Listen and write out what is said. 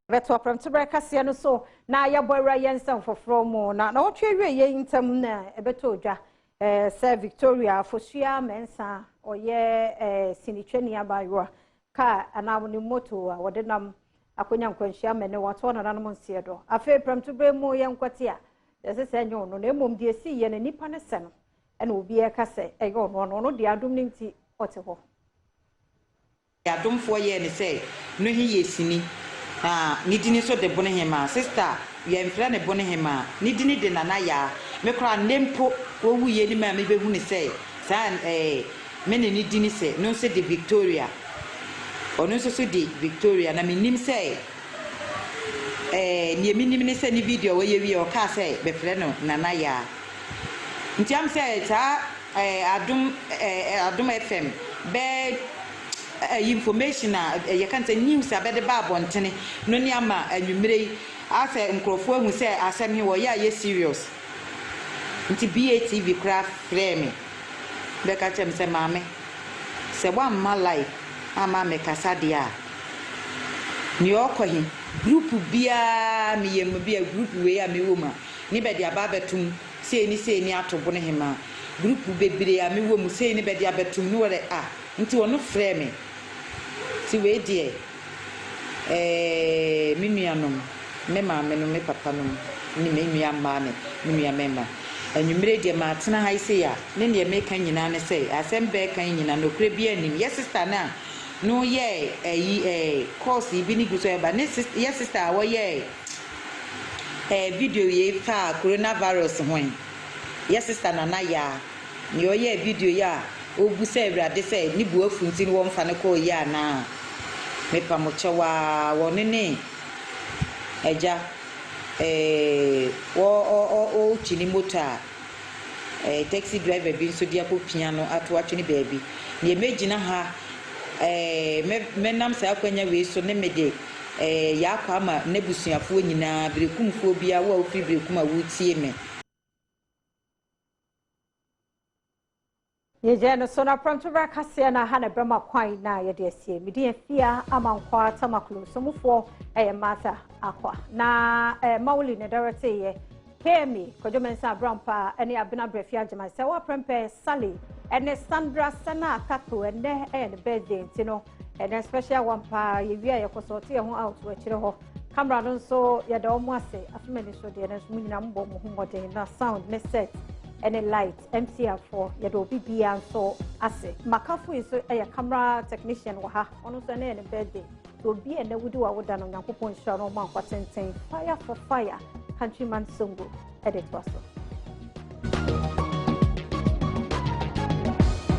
Veto from Tibreka Siano so na ya boy Yensen for from na what you ye intam na ebetoja Sir Victoria Fosia Mensa or ye Sinicheni abaywa ka anawni moto a wode nam akonya nkwanhia mene wato na nanom nsiedo afa from Tibremu ye nkwate a yese senyo no na emom de esi ye na nipa ne se no ena obi e ka se e go no de adom ne nti ote ho adom fo ye ne se no hi ye sini ni dini so de bone hema sister ye mfra ne bone hema ni dini de nana ya me kra nempo wo wuye ni ma me behu ne se san me ne ni dini se no se de Victoria ono so de Victoria na me nim se ni emi nim ne se ni video wo ye wi o ka se be frɛ no nana ya ntiam se ta adum FM be information you can say news about the Babon no ni ama anwumre ase nkrofo ahu say asem he wo ya ye serious nti BATV craft frame be ka chem say mame se wa ma life ama me kasa dia ni okohi group bia me yem bia group we ya me woma ni be dia babetum sei ni atobo ne hema group bebre ya me wom sei ni be dia betum no re nti wono frame ti we die me nuanom me maame no me papa no ni me nua maame me nua mema anwumre die ma atena ha ise ya ne ne me kan nyina ne sei asem be kan nyina no kure bi anim yes sister na no ye course bi ni guso eba ne yes sister wo ye video ye fa coronavirus hoin yes sister na ya ni o ye video ya obu se Ewrade se ni bu afunti ni wo mfa ne ko ya na me pa mo chewa wo ne eja o chini mota taxi driver bi so dia ko piano ato atwini baabi ni emegina ha me nam sa akwanya we so ne mede ya kwa ama ne busuafo nyina berekumfo bia wo ofri berekum a wo tie me ye jeno so na pronto ba kase na ha na brema kwan na ye de asie medi afia amankwa tamaklo somufo mata akwa na mawuli ne director ye kemi kojomensa brampa ene abina brefia jama se wa prempe sali ene Sandra sana kato ene ne birthday ntino ene special one pa ye wia ye kosote ye ho out we kire ho camera no so ye da omo ase afimeni so de ene so nyina mbo mo ho modern na sound ne set any light MCR4 ya do bibia so ase makafu iso camera technician wa ha ono so na any birthday do bi ene wudi wa woda no nyankopon hira no ma kwatenten fire for fire countryman songo edit waso